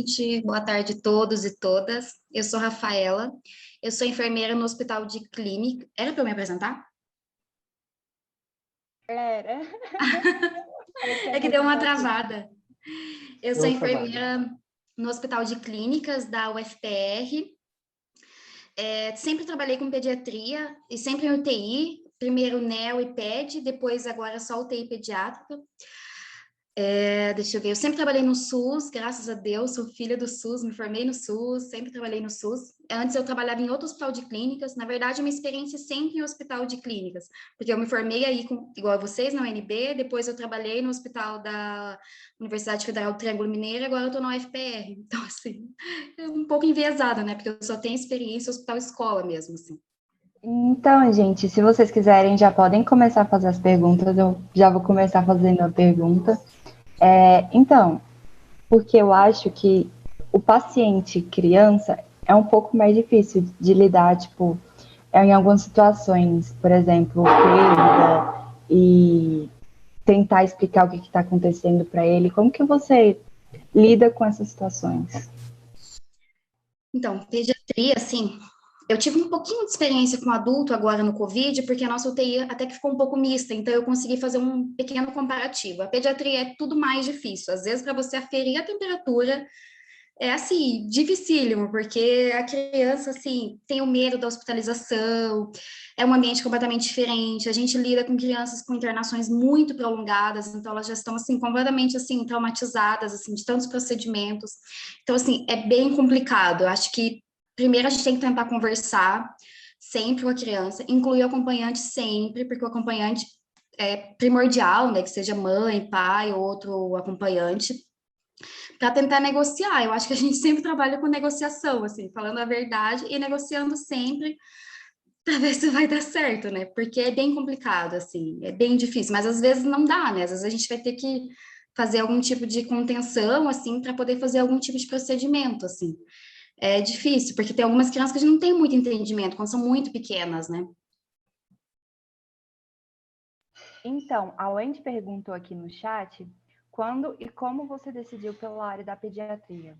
gente. Boa tarde a todos e todas. Eu sou Rafaela. Eu sou enfermeira no Hospital de Clínica. Era para eu me apresentar? Era. É que deu uma travada. Eu sou Deu travada. enfermeira no Hospital de Clínicas da UFPR. Sempre trabalhei com pediatria e sempre em UTI. Primeiro neo e ped, depois agora só UTI pediátrica. Deixa eu ver, eu sempre trabalhei no SUS, graças a Deus, sou filha do SUS, me formei no SUS, sempre trabalhei no SUS. Antes eu trabalhava em outro hospital de clínicas, na verdade, a minha experiência é sempre em hospital de clínicas, porque eu me formei aí, igual a vocês, na UNB, depois eu trabalhei no hospital da Universidade Federal do Triângulo Mineiro, agora eu estou na UFPR. Então, assim, é um pouco enviesada, né, porque eu só tenho experiência em hospital-escola mesmo, assim. Então, gente, se vocês quiserem, já podem começar a fazer as perguntas. Eu já vou começar fazendo a pergunta. Então, porque eu acho que o paciente criança é um pouco mais difícil de lidar, tipo, em algumas situações, por exemplo, perda e tentar explicar o que está acontecendo para ele. Como que você lida com essas situações? Então, pediatria, assim, eu tive um pouquinho de experiência com adulto agora no Covid, porque a nossa UTI até que ficou um pouco mista, então eu consegui fazer um pequeno comparativo. A pediatria é tudo mais difícil. Às vezes, para você aferir a temperatura, é assim, dificílimo, porque a criança, assim, tem o medo da hospitalização, é um ambiente completamente diferente, a gente lida com crianças com internações muito prolongadas, então elas já estão, assim, completamente, assim, traumatizadas, assim, de tantos procedimentos. Então, assim, é bem complicado. Eu acho que, primeiro, a gente tem que tentar conversar sempre com a criança, incluir o acompanhante sempre, porque o acompanhante é primordial, né, que seja mãe, pai ou outro acompanhante, para tentar negociar. Eu acho que a gente sempre trabalha com negociação, assim, falando a verdade e negociando sempre para ver se vai dar certo, né? Porque é bem complicado, assim, é bem difícil, mas às vezes não dá, né? Às vezes a gente vai ter que fazer algum tipo de contenção, assim, para poder fazer algum tipo de procedimento, assim. É difícil, porque tem algumas crianças que a gente não tem muito entendimento quando são muito pequenas, né? Então, a Wendy perguntou aqui no chat quando e como você decidiu pela área da pediatria.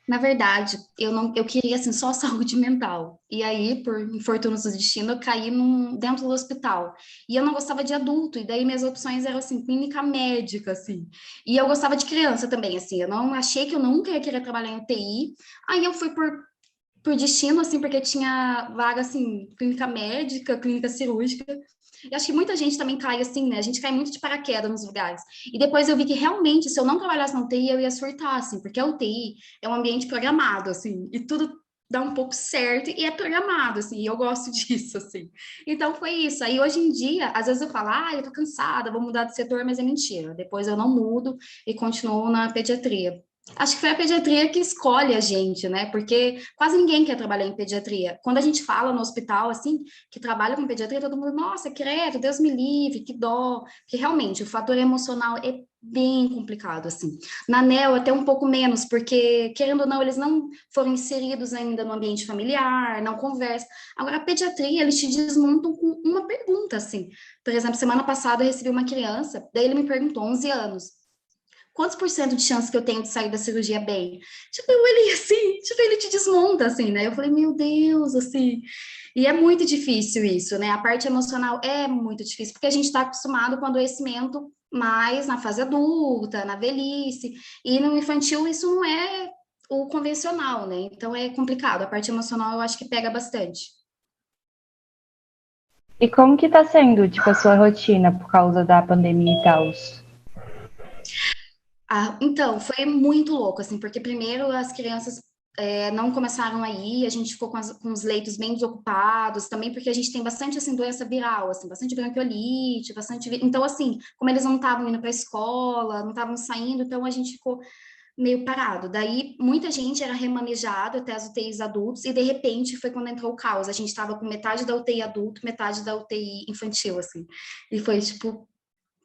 Na verdade, eu queria assim só saúde mental. E aí, por infortúnios do destino, eu caí dentro do hospital. E eu não gostava de adulto, e daí minhas opções eram assim, clínica médica, assim. E eu gostava de criança também, assim. Eu não achei que eu nunca ia querer trabalhar em UTI. Aí eu fui por destino, assim, porque tinha vaga assim, clínica médica, clínica cirúrgica. E acho que muita gente também cai assim, né? A gente cai muito de paraquedas nos lugares. E depois eu vi que realmente, se eu não trabalhasse na UTI, eu ia surtar, assim, porque a UTI é um ambiente programado, assim, e tudo dá um pouco certo e é programado, assim, e eu gosto disso, assim. Então foi isso. Aí hoje em dia, às vezes eu falo, eu tô cansada, vou mudar de setor, mas é mentira. Depois eu não mudo e continuo na pediatria. Acho que foi a pediatria que escolhe a gente, né? Porque quase ninguém quer trabalhar em pediatria. Quando a gente fala no hospital, assim, que trabalha com pediatria, todo mundo, nossa, credo, Deus me livre, que dó. Porque realmente o fator emocional é bem complicado, assim. Na NEL até um pouco menos, porque, querendo ou não, eles não foram inseridos ainda no ambiente familiar, não conversam. Agora, a pediatria, eles te desmontam com uma pergunta, assim. Por exemplo, semana passada eu recebi uma criança, daí ele me perguntou, 11 anos, quantos por cento de chance que eu tenho de sair da cirurgia bem? Tipo, eu olhei assim, tipo, ele te desmonta, assim, né? Eu falei, meu Deus, assim. E é muito difícil isso, né? A parte emocional é muito difícil, porque a gente está acostumado com adoecimento mais na fase adulta, na velhice, e no infantil isso não é o convencional, né? Então é complicado. A parte emocional eu acho que pega bastante. E como que tá sendo, tipo, a sua rotina por causa da pandemia e tal? Então, foi muito louco, assim, porque primeiro as crianças não começaram a ir, a gente ficou com os leitos bem desocupados, também porque a gente tem bastante, assim, doença viral, assim, bastante bronquiolite, bastante... Então, assim, como eles não estavam indo para a escola, não estavam saindo, então a gente ficou meio parado. Daí, muita gente era remanejada até as UTIs adultos, e de repente foi quando entrou o caos. A gente estava com metade da UTI adulto, metade da UTI infantil, assim. E foi, tipo,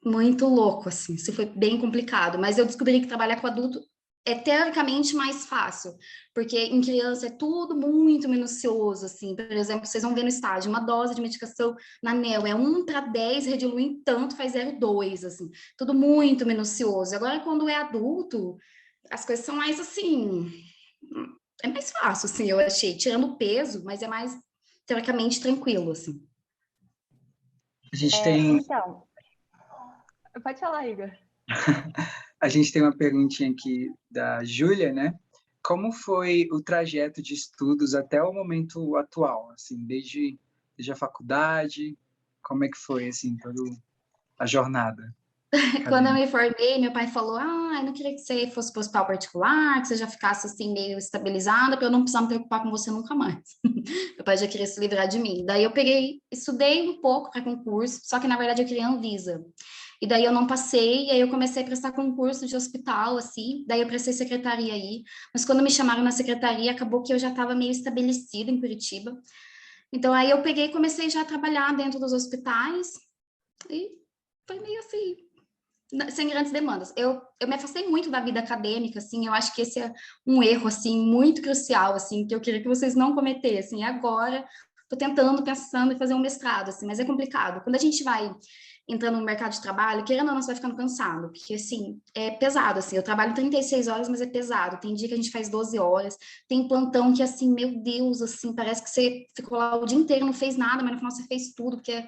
muito louco, assim, isso foi bem complicado, mas eu descobri que trabalhar com adulto é teoricamente mais fácil, porque em criança é tudo muito minucioso, assim, por exemplo, vocês vão ver no estágio, uma dose de medicação na NEL é 1/10, Redilum tanto faz 0,2, assim, tudo muito minucioso. Agora, quando é adulto, as coisas são mais assim, é mais fácil, assim, eu achei, tirando o peso, mas é mais teoricamente tranquilo, assim. A gente tem, Então, pode falar, Igor. a gente tem uma perguntinha aqui da Júlia, né? Como foi o trajeto de estudos até o momento atual, assim, desde a faculdade, como é que foi, assim, toda a jornada Quando eu acadêmica? me formei, meu pai falou: ah, eu não queria que você fosse para o hospital particular, que você já ficasse assim meio estabilizada, para eu não precisar me preocupar com você nunca mais. Meu pai já queria se livrar de mim. Daí eu peguei, estudei um pouco para concurso, só que na verdade eu queria a Anvisa. E daí eu não passei, e aí eu comecei a prestar concurso de hospital, assim, daí eu prestei secretaria aí. Mas quando me chamaram na secretaria, acabou que eu já estava meio estabelecida em Curitiba. Então aí eu peguei e comecei já a trabalhar dentro dos hospitais, e foi meio assim, sem grandes demandas. Eu me afastei muito da vida acadêmica, assim, eu acho que esse é um erro, assim, muito crucial, assim, que eu queria que vocês não cometessem. E agora, estou tentando, pensando em fazer um mestrado, assim, mas é complicado. Quando a gente vai entrando no mercado de trabalho, querendo ou não, você vai ficando cansado, porque, assim, é pesado, assim, eu trabalho 36 horas, mas é pesado. Tem dia que a gente faz 12 horas, tem plantão que, assim, meu Deus, assim, parece que você ficou lá o dia inteiro, não fez nada, mas no final você fez tudo, porque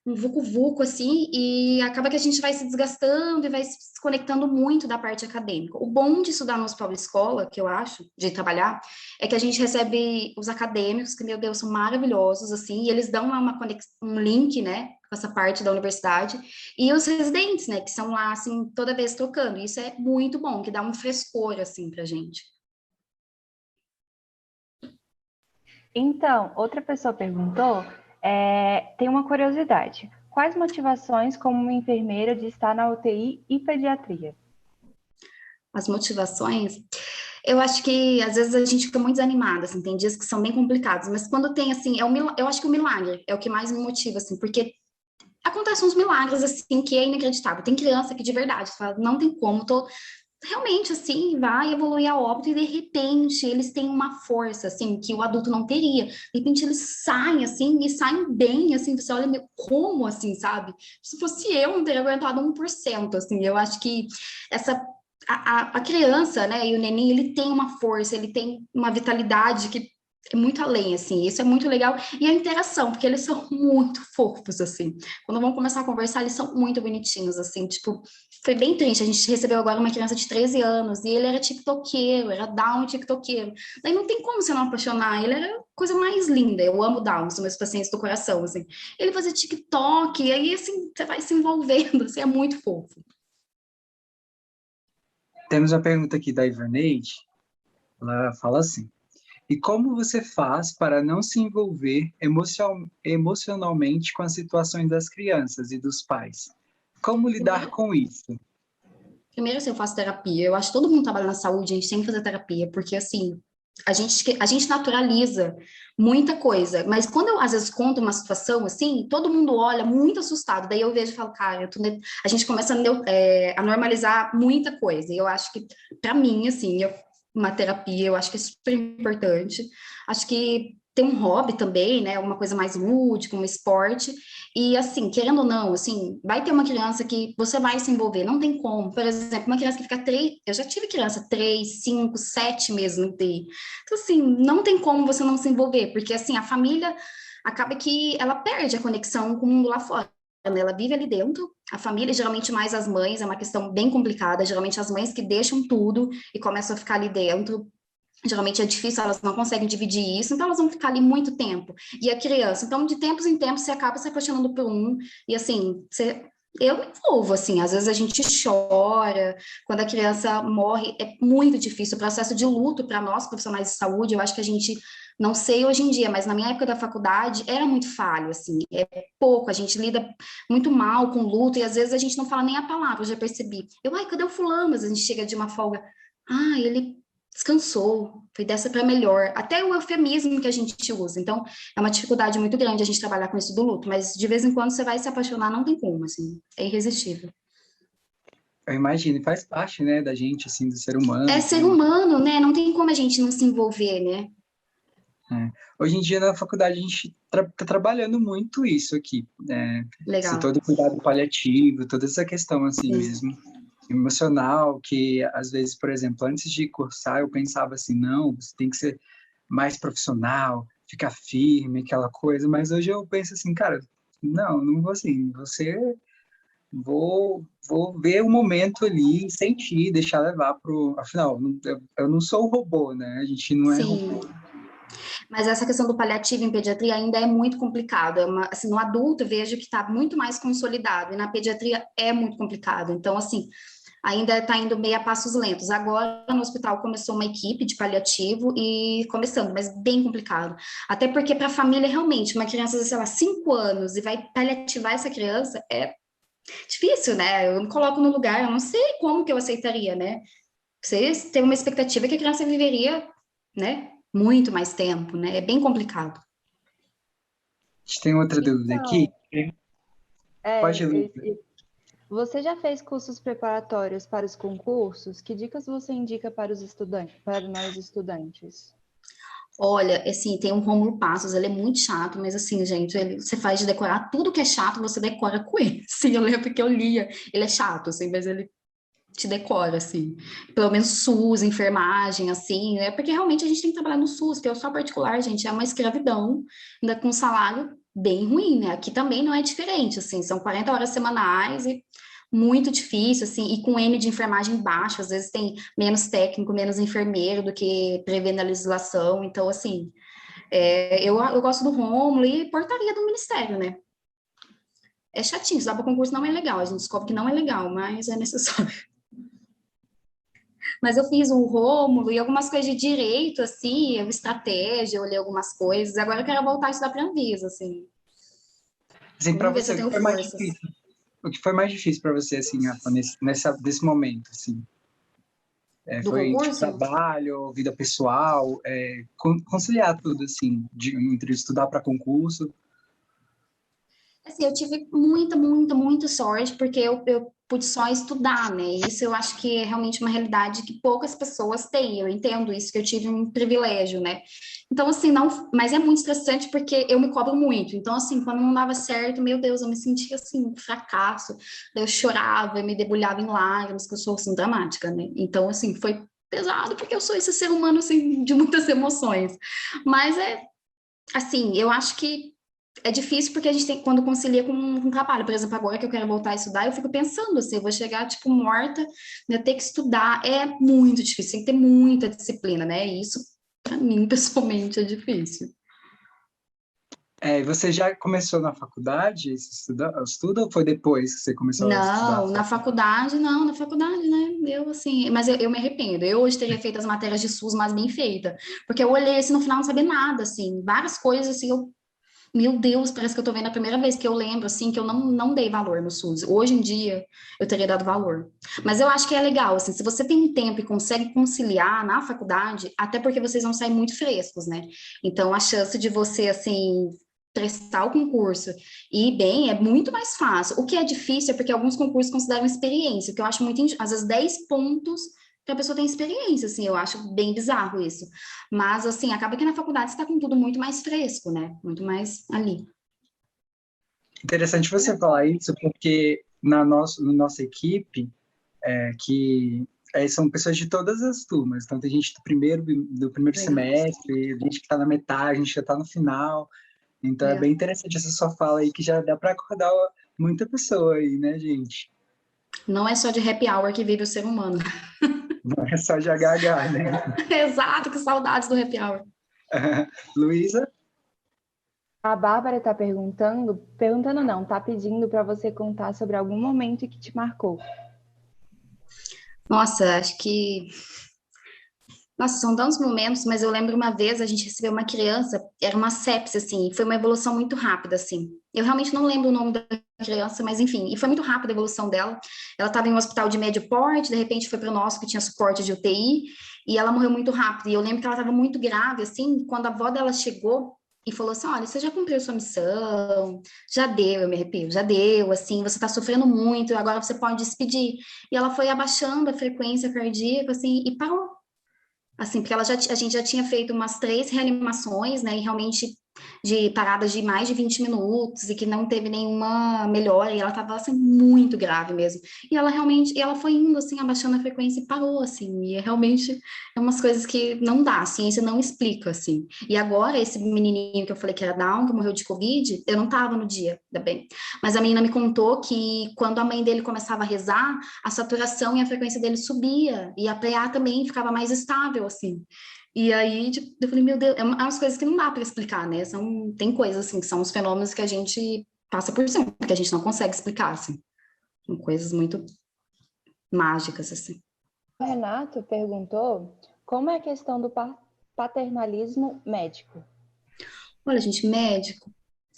um vucu-vucu, assim, e acaba que a gente vai se desgastando e vai se desconectando muito da parte acadêmica. O bom de estudar no hospital de escola, que eu acho, de trabalhar, é que a gente recebe os acadêmicos, que, meu Deus, são maravilhosos, assim, e eles dão uma um link, né, com essa parte da universidade, e os residentes, né, que são lá, assim, toda vez trocando. Isso é muito bom, que dá um frescor, assim, pra gente. Então, outra pessoa perguntou, tem uma curiosidade. Quais motivações como uma enfermeira de estar na UTI e pediatria? As motivações, eu acho que às vezes a gente fica muito desanimada, assim, tem dias que são bem complicados, mas quando tem, assim, eu acho que o milagre é o que mais me motiva, assim, porque acontecem uns milagres, assim, que é inacreditável. Tem criança que de verdade fala, não tem como, tô realmente, assim, vai evoluir a óbito e de repente eles têm uma força, assim, que o adulto não teria. De repente eles saem, assim, e saem bem, assim, você olha, meu, como, assim, sabe? Se fosse eu, não teria aguentado 1%, assim, eu acho que essa a criança, né, e o neném, ele tem uma força, ele tem uma vitalidade que é muito além, assim, isso é muito legal. E a interação, porque eles são muito fofos, assim. Quando vão começar a conversar, eles são muito bonitinhos, assim, tipo, foi bem triste. A gente recebeu agora uma criança de 13 anos e ele era tiktokeiro, era Down tiktokeiro. Daí não tem como você não apaixonar, ele era a coisa mais linda. Eu amo Down, são meus pacientes do coração, assim. Ele fazia TikTok, e aí, assim, você vai se envolvendo, assim, é muito fofo. Temos uma pergunta aqui da Ivaneide, ela fala assim: e como você faz para não se envolver emocionalmente com as situações das crianças e dos pais? Como lidar com isso? Primeiro, assim, eu faço terapia. Eu acho que todo mundo trabalha na saúde, a gente tem que fazer terapia, porque, assim, a gente naturaliza muita coisa. Mas quando eu, às vezes, conto uma situação, assim, todo mundo olha muito assustado. Daí eu vejo e falo, cara, a gente começa a normalizar muita coisa. E eu acho que, para mim, assim, uma terapia, eu acho que é super importante. Acho que ter um hobby também, né, uma coisa mais lúdica, um esporte, e assim, querendo ou não, assim, vai ter uma criança que você vai se envolver, não tem como. Por exemplo, uma criança que fica eu já tive criança 3, 5, 7 meses no UTI. Então, assim, não tem como você não se envolver, porque assim, a família acaba que ela perde a conexão com o mundo lá fora, né? Ela vive ali dentro, a família, geralmente mais as mães, é uma questão bem complicada, geralmente as mães que deixam tudo e começam a ficar ali dentro. Geralmente é difícil, elas não conseguem dividir isso, então elas vão ficar ali muito tempo. E a criança, então de tempos em tempos você acaba se apaixonando por um, e assim, eu me envolvo, assim, às vezes a gente chora, quando a criança morre, é muito difícil, o processo de luto para nós, profissionais de saúde, eu acho que a gente, não sei hoje em dia, mas na minha época da faculdade era muito falho, assim, é pouco, a gente lida muito mal com luto, e às vezes a gente não fala nem a palavra, eu já percebi. Ai, cadê o fulano? Às vezes a gente chega de uma folga, ele descansou, foi dessa para melhor. Até o eufemismo que a gente usa. Então, é uma dificuldade muito grande a gente trabalhar com isso do luto, mas de vez em quando você vai se apaixonar, não tem como, assim, é irresistível. Eu imagino, faz parte, né, da gente, assim, do ser humano. É ser humano, né? Não tem como a gente não se envolver, né? É. Hoje em dia, na faculdade, a gente está trabalhando muito isso aqui, né? Esse Legal. todo cuidado paliativo, toda essa questão assim Sim. mesmo. emocional, que às vezes, por exemplo, antes de cursar, eu pensava assim, não, você tem que ser mais profissional, ficar firme, aquela coisa, mas hoje eu penso assim, cara, não vou assim, vou ver o momento ali, sentir, deixar levar afinal, eu não sou robô, né? A gente não é Sim. robô. Mas essa questão do paliativo em pediatria ainda é muito complicado. Assim, no adulto eu vejo que está muito mais consolidado, e na pediatria é muito complicado. Então, assim, ainda está indo meio a passos lentos. Agora, no hospital, começou uma equipe de paliativo e começando, mas bem complicado. Até porque para a família, realmente, uma criança, sei lá, 5 anos e vai paliativar essa criança é difícil, né? Eu me coloco no lugar, eu não sei como que eu aceitaria, né? Vocês têm uma expectativa que a criança viveria, né? Muito mais tempo, né? É bem complicado. A gente tem outra dúvida aqui. Então, Pode ler. você já fez cursos preparatórios para os concursos? Que dicas você indica para os estudantes, para nós estudantes? Olha, assim, tem um Rômulo Passos, ele é muito chato, mas assim, gente, você faz de decorar tudo que é chato, você decora com ele. Sim, eu lembro que eu lia. Ele é chato, assim, mas ele te decora, assim. Pelo menos SUS, enfermagem, assim, né? Porque realmente a gente tem que trabalhar no SUS, que é só particular, gente, é uma escravidão, ainda com um salário bem ruim, né? Aqui também não é diferente, assim, são 40 horas semanais e muito difícil, assim, e com N de enfermagem baixo, às vezes tem menos técnico, menos enfermeiro do que prevê na legislação, então, assim, eu gosto do Rômulo e portaria do Ministério, né? É chatinho, estudar para concurso não é legal, a gente descobre que não é legal, mas é necessário. Mas eu fiz o Rômulo e algumas coisas de direito, assim, estratégia, eu olhei algumas coisas. Agora eu quero voltar a estudar para a Anvisa, assim. Assim, para Vamos ver se você, eu o que tenho foi mais forças. difícil? O que foi mais difícil para você, assim, Rafa, desse momento, assim? Do Foi tipo concurso? trabalho, vida pessoal, conciliar tudo, assim, entre estudar para concurso. Assim, eu tive muita sorte, porque eu pude só estudar, né? Isso eu acho que é realmente uma realidade que poucas pessoas têm. Eu entendo isso, que eu tive um privilégio, né? Então, assim, não, mas é muito estressante porque eu me cobro muito. Então, assim, quando não dava certo, meu Deus, eu me sentia assim, um fracasso. Eu chorava, eu me debulhava em lágrimas, que eu sou assim, dramática, né? Então, assim, foi pesado, porque eu sou esse ser humano, assim, de muitas emoções. Mas assim, eu acho que é difícil porque a gente tem, quando concilia com trabalho, por exemplo, agora que eu quero voltar a estudar, eu fico pensando assim, eu vou chegar, tipo, morta, né, ter que estudar é muito difícil, tem que ter muita disciplina, né, e isso, para mim, pessoalmente, é difícil. E você já começou na faculdade, estuda ou foi depois que você começou a estudar? Não, na faculdade, não, na faculdade, né, eu, assim, mas eu me arrependo, eu hoje teria feito as matérias de SUS, mas bem feita, porque eu olhei, assim, no final não sabia nada, assim, várias coisas, assim, meu Deus, parece que eu tô vendo a primeira vez que eu lembro, assim, que eu não dei valor no SUS. Hoje em dia, eu teria dado valor. Mas eu acho que é legal, assim, se você tem um tempo e consegue conciliar na faculdade, até porque vocês vão sair muito frescos, né? Então, a chance de você, assim, prestar o concurso e ir bem é muito mais fácil. O que é difícil é porque alguns concursos consideram experiência, que eu acho muito, às vezes, 10 pontos que a pessoa tem experiência, assim, eu acho bem bizarro isso. Mas, assim, acaba que na faculdade você está com tudo muito mais fresco, né? Muito mais ali. Interessante você falar isso, porque na nossa equipe, que são pessoas de todas as turmas. Então, tem gente do primeiro Legal. semestre, gente que está na metade, gente que já está no final. Então, é É. bem interessante essa sua fala aí, que já dá para acordar muita pessoa aí, né, gente? Não é só de happy hour que vive o ser humano. Não é só de HH, né? Exato, que saudades do happy hour. Luísa? A Bárbara está perguntando não, está pedindo para você contar sobre algum momento que te marcou. Nossa, acho que. Nossa, são tantos momentos, mas eu lembro uma vez a gente recebeu uma criança, era uma sepse, assim, e foi uma evolução muito rápida, assim. Eu realmente não lembro o nome da criança, mas enfim, e foi muito rápida a evolução dela. Ela estava em um hospital de médio porte, de repente foi para o nosso, que tinha suporte de UTI, e ela morreu muito rápido. E eu lembro que ela estava muito grave, assim, quando a avó dela chegou e falou assim: olha, você já cumpriu sua missão, já deu, eu me arrepio, já deu, assim, você está sofrendo muito, agora você pode despedir. E ela foi abaixando a frequência cardíaca, assim, e parou. Assim, porque a gente já tinha feito umas 3 reanimações, né? E realmente de paradas de mais de 20 minutos e que não teve nenhuma melhora, e ela estava assim, muito grave mesmo. E ela realmente, ela foi indo assim, abaixando a frequência e parou, assim, e realmente é umas coisas que não dá, a ciência não explica, assim. E agora, esse menininho que eu falei que era Down, que morreu de Covid, eu não estava no dia, ainda bem. Mas a menina me contou que quando a mãe dele começava a rezar, a saturação e a frequência dele subia, e a PA também ficava mais estável, assim. E aí, tipo, eu falei, meu Deus, umas coisas que não dá para explicar, né? Tem coisas, assim, que são os fenômenos que a gente passa por cima, que a gente não consegue explicar, assim. São coisas muito mágicas, assim. O Renato perguntou como é a questão do paternalismo médico. Olha, gente, médico,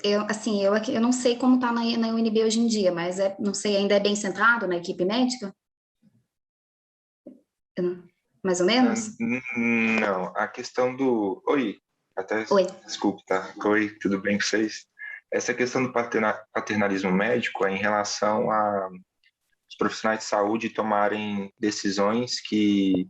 eu não sei como tá na UNB hoje em dia, mas não sei, ainda é bem centrado na equipe médica? Mais ou menos? Não, a questão do... Oi, até Oi. desculpe, tá? Oi, tudo bem com vocês? Essa questão do paternalismo médico é em relação a os profissionais de saúde tomarem decisões que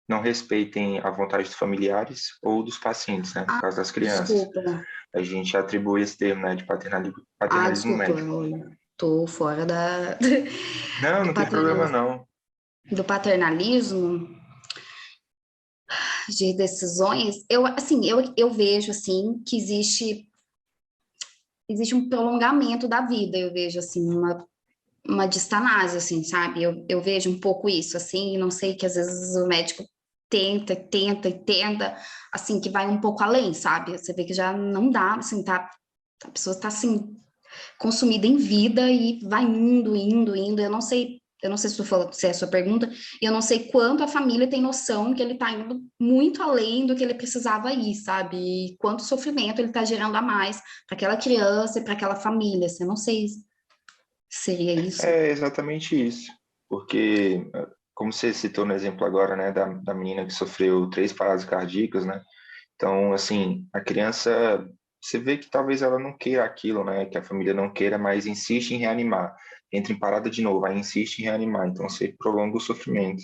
não respeitem a vontade dos familiares ou dos pacientes, né? No caso das crianças. Desculpa. A gente atribui esse termo, né, de paternalismo Desculpa, médico. eu tô fora Não tem problema não. Do paternalismo de decisões, eu vejo, assim, que existe um prolongamento da vida, eu vejo, assim, uma distanase, assim, sabe? Eu vejo um pouco isso, assim, e não sei, que às vezes o médico tenta, assim, que vai um pouco além, sabe? Você vê que já não dá, assim, a pessoa está, assim, consumida em vida e vai indo, eu não sei se é a sua pergunta, e eu não sei quanto a família tem noção que ele está indo muito além do que ele precisava ir, sabe? E quanto sofrimento ele está gerando a mais para aquela criança e para aquela família, assim, eu não sei se seria isso. É exatamente isso, porque, como você citou no exemplo agora, né, da menina que sofreu 3 paradas cardíacas, né? Então, assim, a criança, você vê que talvez ela não queira aquilo, né? Que a família não queira, mas insiste em reanimar. Entra em parada de novo, aí insiste em reanimar. Então, você prolonga o sofrimento.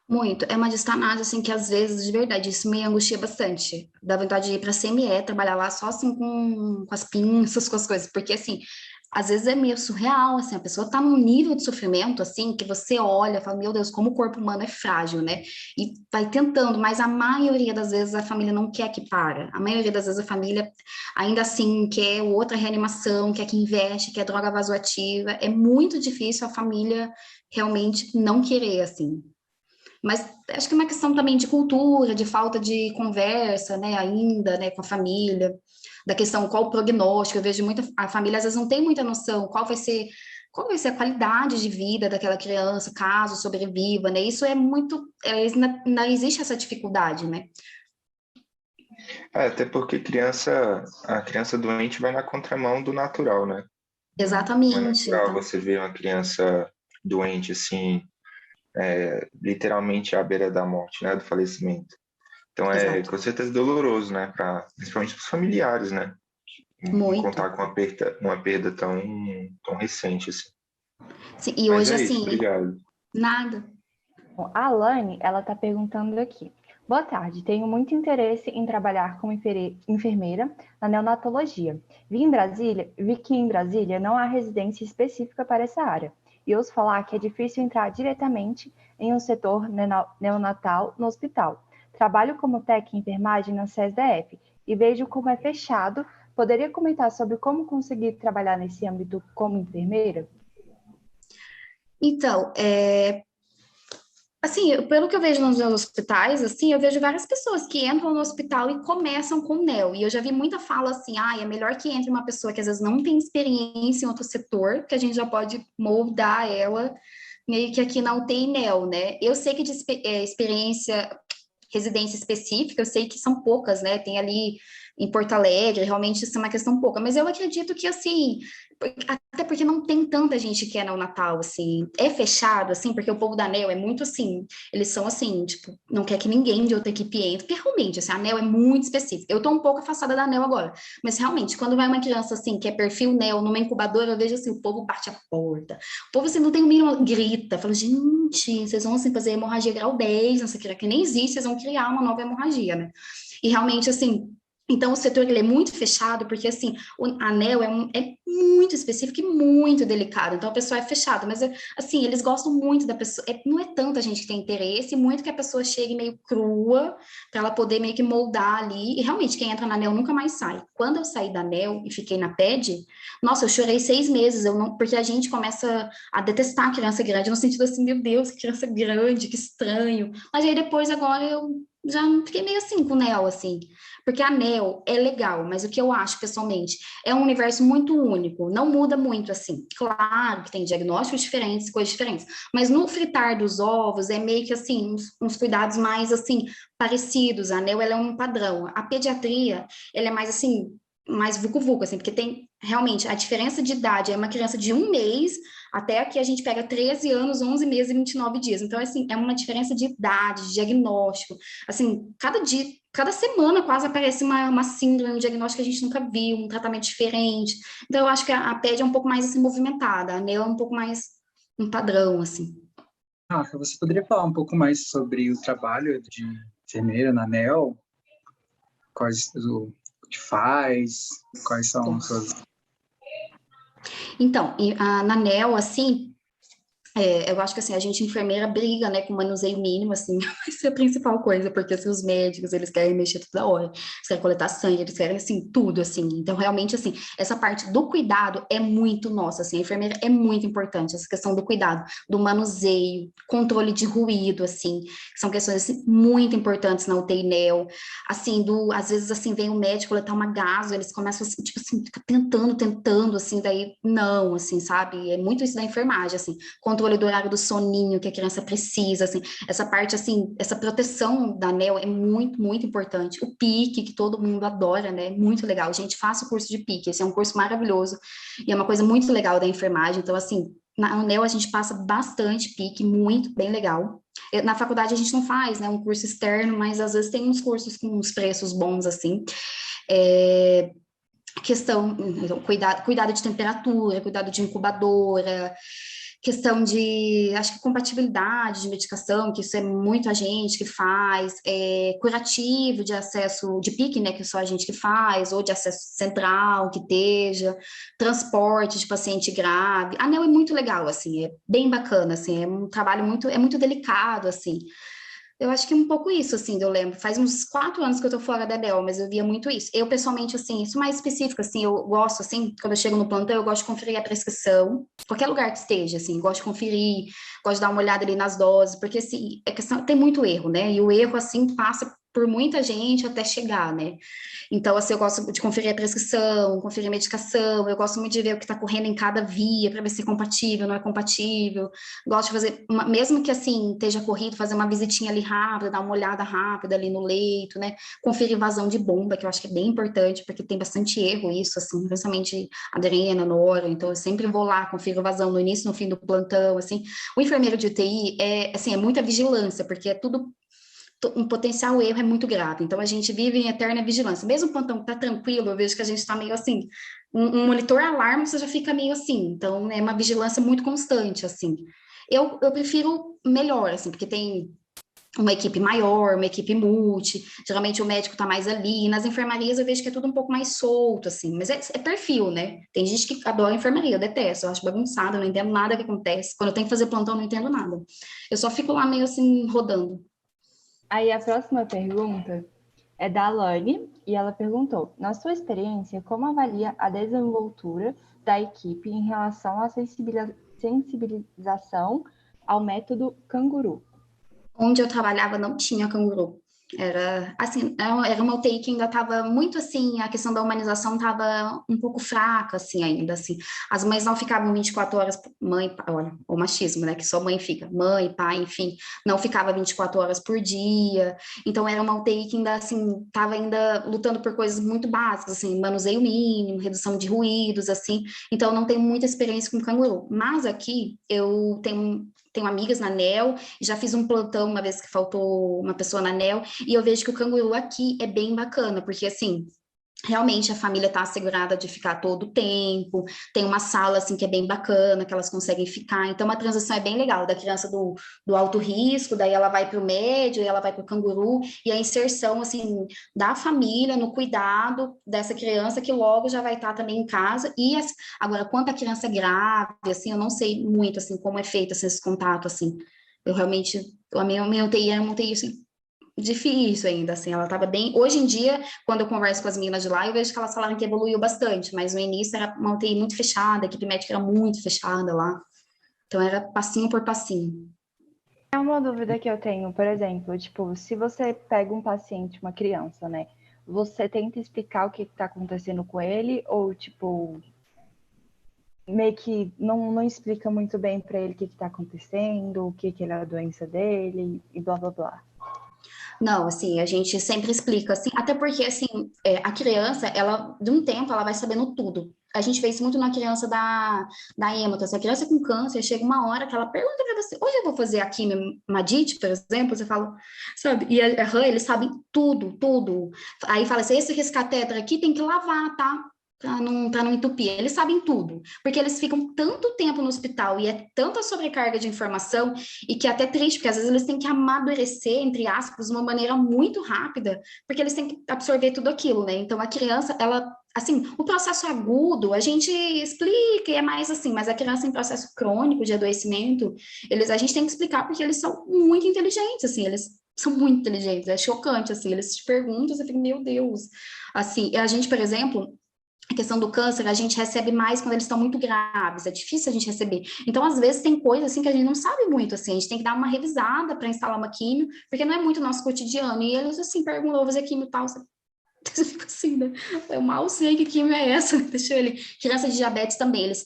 Muito. É uma distanagem, assim, que às vezes, de verdade, isso me angustia bastante. Dá vontade de ir para a CME, trabalhar lá só, assim, com as pinças, com as coisas. Porque, assim, às vezes é meio surreal, assim, a pessoa tá num nível de sofrimento, assim, que você olha e fala, meu Deus, como o corpo humano é frágil, né? E vai tentando, mas a maioria das vezes a família não quer que para. A maioria das vezes a família, ainda assim, quer outra reanimação, quer que investe, quer droga vasoativa. É muito difícil a família realmente não querer, assim. Mas acho que é uma questão também de cultura, de falta de conversa, né, ainda, né, com a família, da questão qual o prognóstico. Eu vejo a família às vezes não tem muita noção qual vai ser a qualidade de vida daquela criança, caso sobreviva, né? Isso é muito, ainda existe essa dificuldade, né? Até porque a criança doente vai na contramão do natural, né? Não é Exatamente. natural Então, você ver uma criança doente, assim, literalmente à beira da morte, né? Do falecimento. Então, exato. com certeza doloroso, né? Principalmente para os familiares, né? Muito. Contar com uma perda tão recente, assim. Sim, e Mas hoje, é isso, assim, obrigado. nada. Bom, a Alane, ela está perguntando aqui. Boa tarde, tenho muito interesse em trabalhar como enfermeira na neonatologia. Vi que em Brasília não há residência específica para essa área. E ouço falar que é difícil entrar diretamente em um setor neonatal no hospital. Trabalho como técnica em enfermagem na SESDF e vejo como é fechado. Poderia comentar sobre como conseguir trabalhar nesse âmbito como enfermeira? Então, assim, pelo que eu vejo nos hospitais, assim, eu vejo várias pessoas que entram no hospital e começam com NEO. E eu já vi muita fala assim, é melhor que entre uma pessoa que às vezes não tem experiência em outro setor, que a gente já pode moldar ela meio que aqui na UTI NEO, né? Eu sei que de residência específica, eu sei que são poucas, né? Tem ali em Porto Alegre, realmente isso é uma questão pouca, mas eu acredito que, assim, até porque não tem tanta gente que é neonatal, assim, é fechado, assim, porque o povo da ANEL é muito, assim, eles são, assim, tipo, não quer que ninguém de outra equipe entre, porque realmente, assim, a ANEL é muito específica, eu tô um pouco afastada da ANEL agora, mas realmente, quando vai uma criança, assim, que é perfil NEL, numa incubadora, eu vejo, assim, o povo bate a porta, o povo, assim, não tem o mínimo, grita, fala, gente, vocês vão, assim, fazer hemorragia grau 10, não sei o que nem existe, vocês vão criar uma nova hemorragia, né, e realmente, assim, Então, o setor ele é muito fechado, porque, assim, o anel é muito específico e muito delicado. Então, a pessoa é fechada, mas, assim, eles gostam muito da pessoa. Não é tanta gente que tem interesse, muito que a pessoa chegue meio crua, para ela poder meio que moldar ali. E, realmente, quem entra na anel nunca mais sai. Quando eu saí da anel e fiquei na PED, nossa, eu chorei 6 meses, eu não, porque a gente começa a detestar a criança grande, no sentido assim, meu Deus, que criança grande, que estranho. Mas aí, depois, agora, eu já fiquei meio assim com o Neo, assim. Porque a Neo é legal, mas o que eu acho, pessoalmente, é um universo muito único, não muda muito, assim. Claro que tem diagnósticos diferentes, coisas diferentes, mas no fritar dos ovos é meio que, assim, uns cuidados mais, assim, parecidos. A Neo, ela é um padrão. A pediatria, ela é mais, assim, mais vucu-vucu, assim, porque tem, realmente, a diferença de idade é uma criança de 1 mês até aqui a gente pega 13 anos, 11 meses e 29 dias. Então, assim, é uma diferença de idade, de diagnóstico. Assim, cada dia, cada semana quase aparece uma síndrome, um diagnóstico que a gente nunca viu, um tratamento diferente. Então, eu acho que a PED é um pouco mais assim, movimentada, a NEO é um pouco mais um padrão, assim. Rafa, você poderia falar um pouco mais sobre o trabalho de enfermeira na ANEL? O que faz? Quais são as suas... Então, na NEL, assim, eu acho que assim, a gente enfermeira briga, né, com manuseio mínimo, assim, vai ser a principal coisa, porque assim, os médicos, eles querem mexer toda hora, eles querem coletar sangue, eles querem, assim, tudo, assim, então realmente, assim, essa parte do cuidado é muito nossa, assim, a enfermeira é muito importante, essa questão do cuidado, do manuseio, controle de ruído, assim, são questões, assim, muito importantes na UTI NEL, assim, às vezes, assim, vem o médico coletar uma gaso, eles começam, assim, tipo assim, fica tentando, assim, daí, não, assim, sabe, é muito isso da enfermagem, assim, controle do horário do soninho que a criança precisa, assim, essa parte, assim, essa proteção da ANEL é muito, muito importante. O PIC, que todo mundo adora, né, muito legal. Gente, faça o curso de PIC, esse é um curso maravilhoso e é uma coisa muito legal da enfermagem. Então, assim, na ANEL a gente passa bastante PIC, muito, bem legal. Na faculdade a gente não faz, né, um curso externo, mas às vezes tem uns cursos com uns preços bons, assim. Questão, então, cuidado de temperatura, cuidado de incubadora, questão de, acho que compatibilidade de medicação, que isso é muito a gente que faz, curativo de acesso de PIC, né, que só a gente que faz, ou de acesso central, que esteja, transporte de paciente grave. A ANEL é muito legal, assim, é bem bacana, assim, é um trabalho muito, é muito delicado, assim. Eu acho que um pouco isso, assim, eu lembro. Faz uns 4 anos que eu tô fora da Del, mas eu via muito isso. Eu, pessoalmente, assim, isso mais específico, assim, eu gosto, assim, quando eu chego no plantão, eu gosto de conferir a prescrição, qualquer lugar que esteja, assim, gosto de conferir, gosto de dar uma olhada ali nas doses, porque, assim, é questão, tem muito erro, né? E o erro, assim, passa por muita gente até chegar, né? Então, assim, eu gosto de conferir a prescrição, conferir a medicação, eu gosto muito de ver o que está correndo em cada via, para ver se é compatível, não é compatível. Gosto de fazer, mesmo que, assim, esteja corrido, fazer uma visitinha ali rápida, dar uma olhada rápida ali no leito, né? Conferir vazão de bomba, que eu acho que é bem importante, porque tem bastante erro isso, assim, principalmente adrena, nora, então eu sempre vou lá, confiro vazão no início, no fim do plantão, assim. O enfermeiro de UTI assim, é muita vigilância, porque é tudo um potencial erro é muito grave. Então, a gente vive em eterna vigilância. Mesmo o plantão está tranquilo, eu vejo que a gente está meio assim, um monitor alarma, você já fica meio assim. Então, é uma vigilância muito constante, assim. Eu prefiro melhor, assim, porque tem uma equipe maior, uma equipe multi, geralmente o médico está mais ali, nas enfermarias eu vejo que é tudo um pouco mais solto, assim, mas é perfil, né? Tem gente que adora enfermaria, eu detesto, eu acho bagunçado, eu não entendo nada que acontece. Quando eu tenho que fazer plantão, eu não entendo nada. Eu só fico lá meio assim, rodando. Aí a próxima pergunta é da Alane, e ela perguntou: na sua experiência, como avalia a desenvoltura da equipe em relação à sensibilização ao método canguru? Onde eu trabalhava não tinha canguru. Era assim, era uma UTI que ainda estava muito assim, a questão da humanização estava um pouco fraca, assim, ainda assim. As mães não ficavam 24 horas, mãe, olha, o machismo, né, que só mãe fica, mãe, pai, enfim, não ficava 24 horas por dia. Então era uma UTI que ainda assim, estava ainda lutando por coisas muito básicas, assim, manuseio mínimo, redução de ruídos, assim. Então eu não tenho muita experiência com canguru. Mas aqui eu tenho amigas na NEL, já fiz um plantão uma vez que faltou uma pessoa na NEL, e eu vejo que o canguru aqui é bem bacana, porque assim, realmente a família está assegurada de ficar todo o tempo, tem uma sala assim que é bem bacana, que elas conseguem ficar, então a transição é bem legal, da criança do alto risco, daí ela vai para o médio, e ela vai para o canguru, e a inserção assim da família no cuidado dessa criança que logo já vai estar também em casa, e agora quanto a criança é grave, assim, eu não sei muito assim como é feito assim, esse contato assim, eu realmente, a minha UTI é uma UTI assim, difícil ainda, assim, ela estava bem. Hoje em dia, quando eu converso com as meninas de lá, eu vejo que elas falaram que evoluiu bastante, mas no início era uma UTI muito fechada, a equipe médica era muito fechada lá, então era passinho por passinho. É uma dúvida que eu tenho, por exemplo, tipo, se você pega um paciente, uma criança, né? Você tenta explicar o que está acontecendo com ele, ou tipo, meio que não explica muito bem para ele o que está acontecendo, o que é a doença dele, e blá blá blá. Não, assim, a gente sempre explica, assim, até porque, assim, a criança, ela, de um tempo, ela vai sabendo tudo. A gente vê isso muito na criança da hemato. Se a criança com câncer, chega uma hora que ela pergunta pra você, hoje eu vou fazer a quimio-madite, por exemplo, você fala, sabe? E a RAM, eles sabem tudo, tudo. Aí fala assim, esse catéter aqui tem que lavar, tá? Pra não entupir. Eles sabem tudo, porque eles ficam tanto tempo no hospital e é tanta sobrecarga de informação e que é até triste, porque às vezes eles têm que amadurecer, entre aspas, de uma maneira muito rápida, porque eles têm que absorver tudo aquilo, né? Então a criança, ela, assim, o processo agudo a gente explica e é mais assim, mas a criança em processo crônico de adoecimento, a gente tem que explicar porque eles são muito inteligentes, assim, eles são muito inteligentes, é chocante, assim, eles te perguntam, você fica, meu Deus. Assim, a gente, por exemplo, a questão do câncer, a gente recebe mais quando eles estão muito graves, é difícil a gente receber. Então, às vezes, tem coisa assim que a gente não sabe muito, assim, a gente tem que dar uma revisada para instalar uma químio, porque não é muito nosso cotidiano. E eles, assim, perguntam, vou fazer químio e tal, você fica assim, né? Eu mal sei que químio é essa. Deixa ele. Criança de diabetes também, eles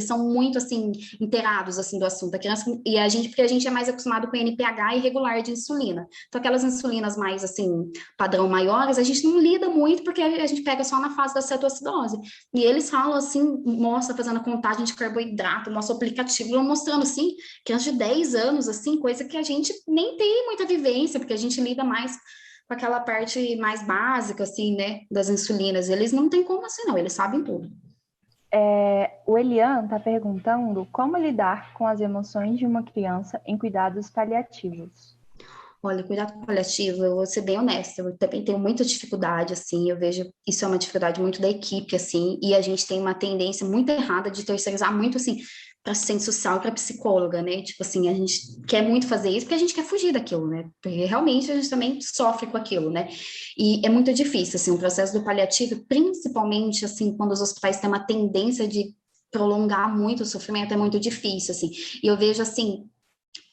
são muito assim inteirados assim do assunto. A criança e a gente, porque a gente é mais acostumado com NPH irregular de insulina. Então aquelas insulinas mais assim padrão maiores, a gente não lida muito porque a gente pega só na fase da cetoacidose. E eles falam assim, mostra fazendo a contagem de carboidrato, mostra o aplicativo, mostrando assim, criança de 10 anos assim, coisa que a gente nem tem muita vivência, porque a gente lida mais com aquela parte mais básica, assim, né, das insulinas. Eles não têm como assim, não, eles sabem tudo. O Elian está perguntando como lidar com as emoções de uma criança em cuidados paliativos. Olha, cuidado paliativo, eu vou ser bem honesta, eu também tenho muita dificuldade, assim, eu vejo isso é uma dificuldade muito da equipe, assim, e a gente tem uma tendência muito errada de terceirizar muito, assim, para assistente social e para psicóloga, né? Tipo assim, a gente quer muito fazer isso porque a gente quer fugir daquilo, né? Porque realmente a gente também sofre com aquilo, né? E é muito difícil, assim, o processo do paliativo, principalmente, assim, quando os hospitais têm uma tendência de prolongar muito o sofrimento, é muito difícil, assim. E eu vejo, assim,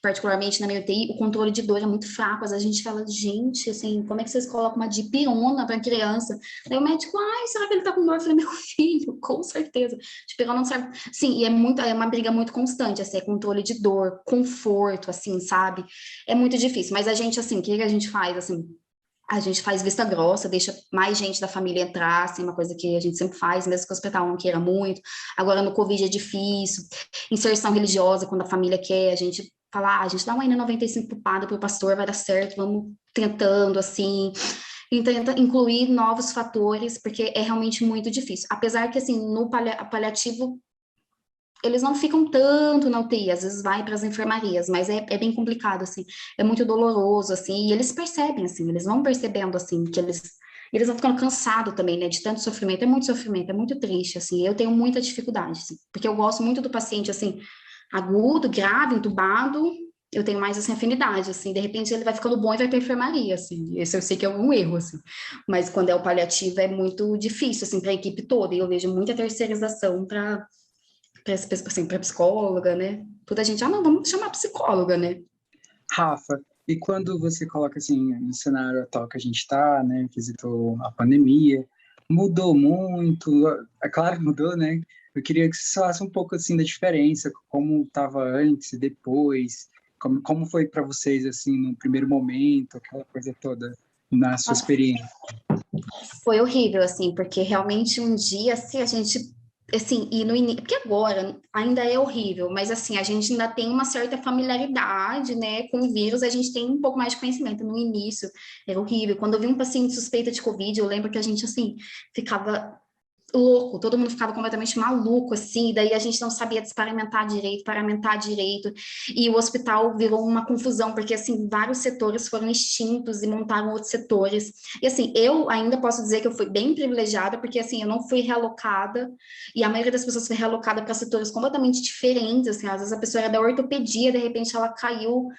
particularmente na minha UTI, o controle de dor é muito fraco. Às vezes a gente fala, gente, assim, como é que vocês colocam uma dipirona para criança? Daí o médico, ai, será que ele tá com dor? Eu falei, meu filho, com certeza. Dipirona não serve. Sim, e é uma briga muito constante, assim, é controle de dor, conforto, assim, sabe? É muito difícil, mas a gente, assim, o que a gente faz, assim, a gente faz vista grossa, deixa mais gente da família entrar, assim, uma coisa que a gente sempre faz, mesmo que o hospital não queira muito. Agora, no Covid é difícil. Inserção religiosa, quando a família quer, a gente fala, a gente dá uma N95 pro padre, pro pastor, vai dar certo, vamos tentando, assim, e tenta incluir novos fatores, porque é realmente muito difícil. Apesar que, assim, no paliativo, eles não ficam tanto na UTI, às vezes vai para as enfermarias, mas é bem complicado, assim, é muito doloroso, assim, e eles percebem, assim, eles vão percebendo, assim, que eles vão ficando cansados também, né, de tanto sofrimento, é muito triste, assim, eu tenho muita dificuldade, assim, porque eu gosto muito do paciente, assim, agudo, grave, entubado, eu tenho mais, assim, afinidade, assim, de repente ele vai ficando bom e vai para enfermaria, assim, esse eu sei que é um erro, assim, mas quando é o paliativo é muito difícil, assim, para a equipe toda, e eu vejo muita terceirização para psicóloga, né? Toda a gente, não, vamos chamar psicóloga, né? Rafa, e quando você coloca assim no cenário atual que a gente está, né, visitou a pandemia, mudou muito, é claro que mudou, né? Eu queria que você falasse um pouco assim da diferença, como estava antes e depois, como foi para vocês assim no primeiro momento, aquela coisa toda na sua experiência. Foi horrível, assim, porque realmente um dia, assim, a gente assim, e no início, porque agora ainda é horrível, mas assim, a gente ainda tem uma certa familiaridade, né, com o vírus, a gente tem um pouco mais de conhecimento. No início era horrível. Quando eu vi um paciente suspeita de Covid, eu lembro que a gente, assim, ficava louco, todo mundo ficava completamente maluco, assim, e daí a gente não sabia experimentar direito, paramentar direito, e o hospital virou uma confusão, porque, assim, vários setores foram extintos e montaram outros setores, e, assim, eu ainda posso dizer que eu fui bem privilegiada, porque, assim, eu não fui realocada, e a maioria das pessoas foi realocada para setores completamente diferentes, assim, às vezes a pessoa era da ortopedia, de repente ela caiu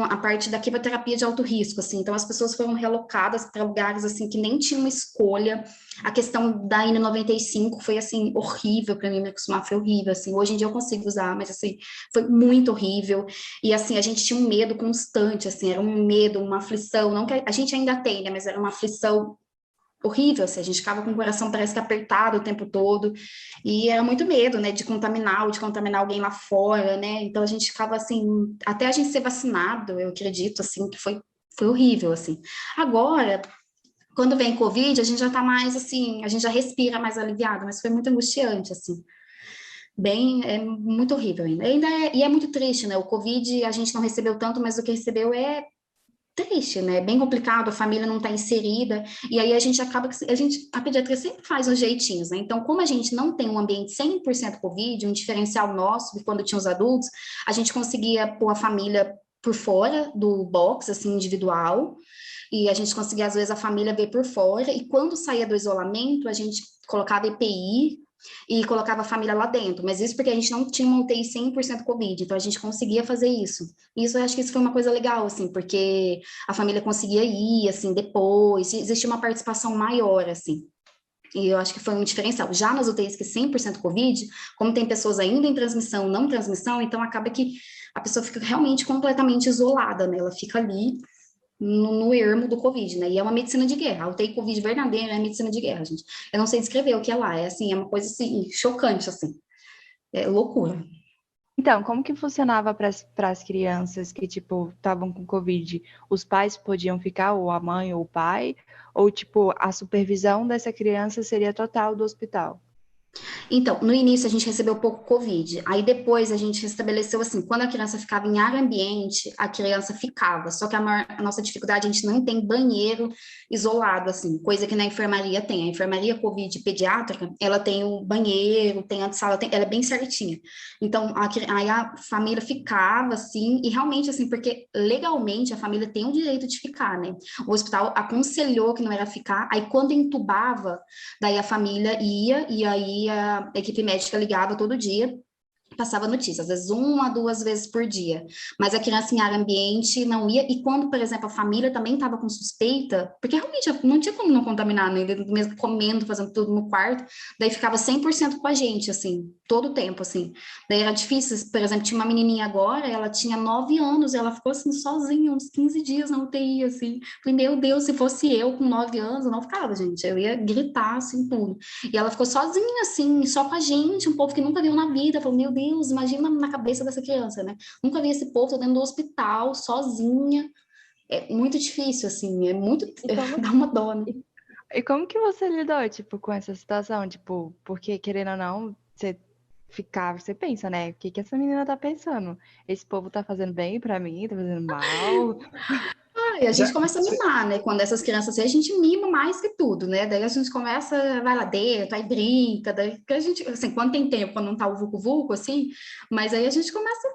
a parte da quimioterapia de alto risco, assim, então as pessoas foram realocadas para lugares, assim, que nem tinham escolha. A questão da N95 foi, assim, horrível para mim me acostumar, foi horrível, assim, hoje em dia eu consigo usar, mas, assim, foi muito horrível, e, assim, a gente tinha um medo constante, assim, era um medo, uma aflição, não que a gente ainda tem, né, mas era uma aflição horrível, assim, a gente ficava com o coração parece que apertado o tempo todo, e era muito medo, né, de contaminar ou de contaminar alguém lá fora, né, então a gente ficava, assim, até a gente ser vacinado, eu acredito, assim, que foi horrível, assim. Agora, quando vem Covid, a gente já tá mais, assim, a gente já respira mais aliviado, mas foi muito angustiante, assim, bem, é muito horrível ainda e é muito triste, né, o Covid a gente não recebeu tanto, mas o que recebeu é triste, né? Bem complicado, a família não está inserida, e aí a gente acaba que a pediatria sempre faz uns jeitinhos, né? Então, como a gente não tem um ambiente 100% Covid, um diferencial nosso de quando tinha os adultos, a gente conseguia pôr a família por fora do box, assim, individual, e a gente conseguia, às vezes, a família ver por fora, e quando saía do isolamento, a gente colocava EPI, e colocava a família lá dentro, mas isso porque a gente não tinha uma UTI 100% Covid, então a gente conseguia fazer isso. E isso, eu acho que isso foi uma coisa legal, assim, porque a família conseguia ir, assim, depois, existia uma participação maior, assim. E eu acho que foi um diferencial. Já nas UTIs que 100% Covid, como tem pessoas ainda em transmissão, não transmissão, então acaba que a pessoa fica realmente completamente isolada, né? Ela fica ali no ermo do Covid, né? E é uma medicina de guerra. A UTI Covid verdadeira é medicina de guerra, gente. Eu não sei descrever o que é lá. É assim, é uma coisa assim, chocante, assim. É loucura. Então, como que funcionava para as crianças que, tipo, estavam com Covid? Os pais podiam ficar, ou a mãe ou o pai? Ou, tipo, a supervisão dessa criança seria total do hospital? Então, no início a gente recebeu pouco Covid, aí depois a gente estabeleceu assim, quando a criança ficava em área ambiente, a criança ficava, só que a nossa dificuldade, a gente não tem banheiro isolado, assim, coisa que na enfermaria tem, a enfermaria Covid pediátrica, ela tem o banheiro, tem a sala, ela é bem certinha, então aí a família ficava, assim, e realmente, assim, porque legalmente a família tem o direito de ficar, né, o hospital aconselhou que não era ficar, aí quando entubava, daí a família ia, e aí a equipe médica ligava todo dia, passava notícia, às vezes 1 a 2 vezes por dia, mas a criança em área ambiente não ia, e quando, por exemplo, a família também estava com suspeita, porque realmente não tinha como não contaminar, né, mesmo comendo, fazendo tudo no quarto, daí ficava 100% com a gente, assim, todo o tempo, assim, daí era difícil, por exemplo, tinha uma menininha agora, ela tinha 9 anos, ela ficou assim, sozinha, uns 15 dias na UTI, assim, falei, meu Deus, se fosse eu com 9 anos, eu não ficava, gente, eu ia gritar, assim, tudo, e ela ficou sozinha, assim, só com a gente, um povo que nunca viu na vida, falou, meu Deus, imagina na cabeça dessa criança, né? Nunca vi esse povo dentro do hospital, sozinha. É muito difícil, assim, é muito. E como, Dá uma dó, né? e como que você lidou, tipo, com essa situação? Tipo, porque, querendo ou não, você pensa, né? O que que essa menina tá pensando? Esse povo tá fazendo bem pra mim, tá fazendo mal? Ah, e a gente Já, começa a mimar, né? Quando essas crianças assim, a gente mima mais que tudo, né? Daí a gente começa, vai lá dentro, aí brinca, daí que a gente, assim, quando tem tempo, quando não tá o vucu-vucu, assim, mas aí a gente começa,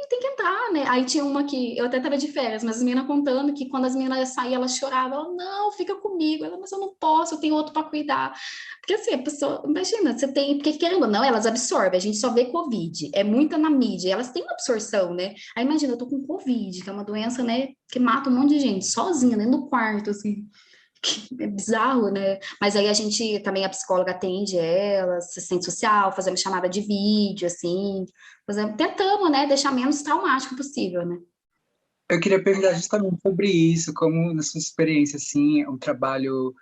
tem que entrar, né? Aí tinha uma que, eu até tava de férias, mas as meninas contando que quando as meninas saíam, elas choravam, ela, não, fica comigo, ela, mas eu não posso, eu tenho outro para cuidar. Porque assim, a pessoa, imagina, você tem, porque querendo ou não, elas absorvem, a gente só vê Covid, é muita na mídia, elas têm uma absorção, né? Aí imagina, eu tô com Covid, que é uma doença, né, que mata um monte de gente, sozinha, dentro do quarto, assim. É bizarro, né? Mas aí a gente também, a psicóloga atende ela, assistente social, fazemos chamada de vídeo, assim, tentamos, né, deixar menos traumático possível, né? eu queria perguntar justamente sobre isso, como na sua experiência, assim, o trabalho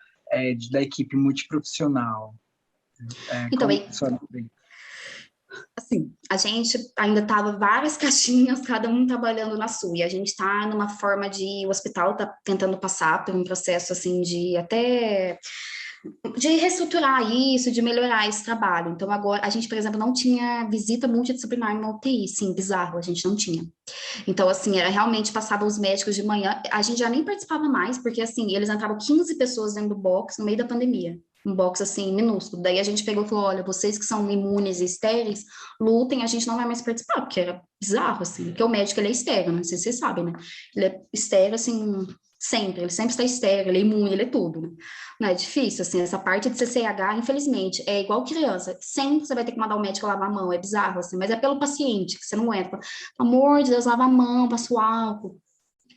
da equipe multiprofissional, Então, como aí, funciona? assim, a gente ainda tava várias caixinhas, cada um trabalhando na sua, e a gente tá numa forma de, o hospital tá tentando passar por um processo, assim, de até de reestruturar isso, de melhorar esse trabalho. Então, agora, a gente, por exemplo, não tinha visita multidisciplinar na UTI, sim, bizarro, a gente não tinha. Então, assim, era realmente, passavam os médicos de manhã, a gente já nem participava mais, porque, assim, eles entravam 15 pessoas dentro do box no meio da pandemia. Um box, assim, minúsculo. Daí a gente pegou e falou, olha, vocês que são imunes e estéreis, lutem, a gente não vai mais participar, porque era bizarro, assim, porque o médico, ele é estéril, não sei se vocês sabem, né? Ele é estéril, assim, sempre, ele sempre está estéril, ele é imune, ele é tudo, né? Não é difícil, assim, essa parte de CCH, infelizmente, é igual criança, sempre você vai ter que mandar o médico lavar a mão, é bizarro, assim, mas é pelo paciente, que você não entra, pelo amor de Deus, lava a mão, passa o álcool.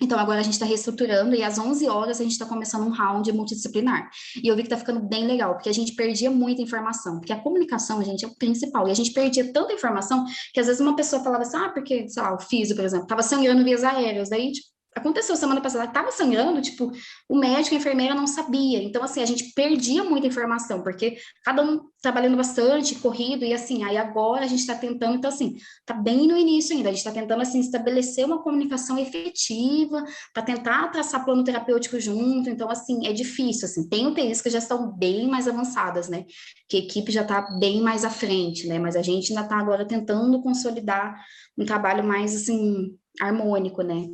Então, agora a gente está reestruturando e às 11 horas a gente está começando um round multidisciplinar. E eu vi que está ficando bem legal, porque a gente perdia muita informação, porque a comunicação, gente, é o principal. E a gente perdia tanta informação que às vezes uma pessoa falava assim, porque, sei lá, o físio, por exemplo, estava sangrando vias aéreas. Daí, tipo, aconteceu semana passada, estava sangrando, tipo, o médico e a enfermeira não sabia. Então, assim, a gente perdia muita informação, porque cada um trabalhando bastante, corrido, e assim, aí agora a gente está tentando, então, assim, tá bem no início ainda, a gente está tentando, assim, estabelecer uma comunicação efetiva, para tentar traçar plano terapêutico junto, então, assim, é difícil, assim, tem UTIs que já estão bem mais avançadas, né, que a equipe já está bem mais à frente, né, mas a gente ainda está agora tentando consolidar um trabalho mais, assim, harmônico, né,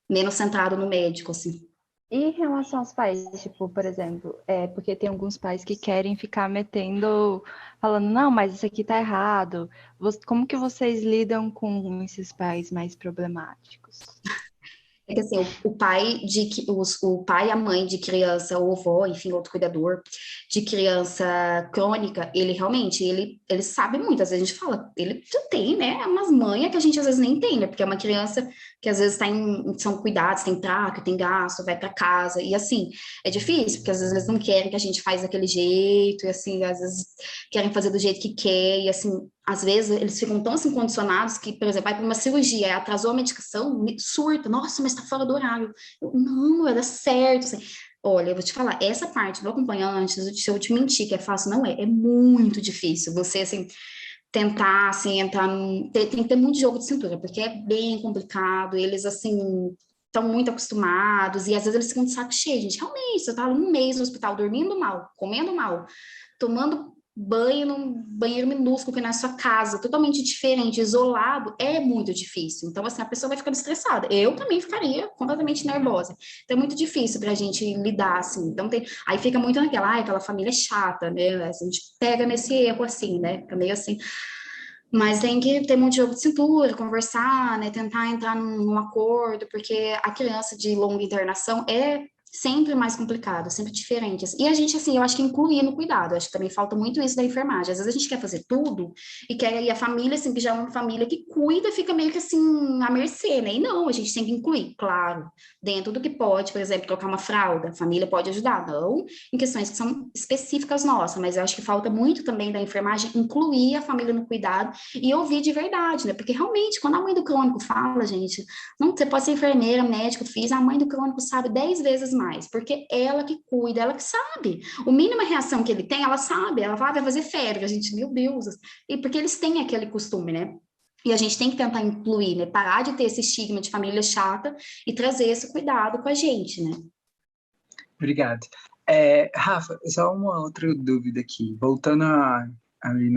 menos centrado no médico, assim. E em relação aos pais, tipo, por exemplo, porque tem alguns pais que querem ficar metendo, falando, não, mas isso aqui tá errado. Como que vocês lidam com esses pais mais problemáticos? É que assim, o pai e a mãe de criança, ou avó, enfim, outro cuidador de criança crônica, ele realmente, ele sabe muito, às vezes a gente fala, ele já tem, né, umas manhas que a gente às vezes nem tem, né, porque é uma criança que às vezes são cuidados, tem traque, tem gasto, vai para casa, e assim, é difícil, porque às vezes eles não querem que a gente faz daquele jeito, e assim, às vezes querem fazer do jeito que quer, e assim, às vezes eles ficam tão assim condicionados que, por exemplo, vai para uma cirurgia, atrasou a medicação, surta, nossa, mas está fora do horário. Não, era certo. Assim. Olha, eu vou te falar, essa parte do acompanhante, se eu te mentir que é fácil, não é muito difícil. Você, assim, tentar, assim, entrar tem que ter muito jogo de cintura, porque é bem complicado, eles, assim, estão muito acostumados, e às vezes eles ficam de saco cheio, gente, realmente, você tá um mês no hospital, dormindo mal, comendo mal, tomando banho num banheiro minúsculo que na sua casa, totalmente diferente, isolado, é muito difícil. Então, assim, a pessoa vai ficando estressada. Eu também ficaria completamente nervosa. Então, é muito difícil pra gente lidar, assim. Então, aí fica muito naquela, aquela família chata, né? A gente pega nesse erro, assim, né? Fica meio assim. Mas tem que ter muito jogo de cintura, conversar, né? Tentar entrar num acordo, porque a criança de longa internação é sempre mais complicado, sempre diferente. E a gente, assim, eu acho que incluir no cuidado, eu acho que também falta muito isso da enfermagem. Às vezes a gente quer fazer tudo e quer e a família, assim, que já é uma família que cuida, fica meio que assim, à mercê, né? E não, a gente tem que incluir, claro, dentro do que pode, por exemplo, trocar uma fralda, a família pode ajudar, não em questões que são específicas nossas, mas eu acho que falta muito também da enfermagem incluir a família no cuidado e ouvir de verdade, né? Porque realmente, quando a mãe do crônico fala, gente, não, você pode ser enfermeira, médico, a mãe do crônico sabe 10 vezes mais, porque ela que cuida, ela que sabe. O mínima reação que ele tem, ela sabe, ela fala, vai fazer febre, a gente, meu Deus, e porque eles têm aquele costume, né? E a gente tem que tentar incluir, né? Parar de ter esse estigma de família chata e trazer esse cuidado com a gente, né? Obrigado. Rafa, só uma outra dúvida aqui. Voltando ali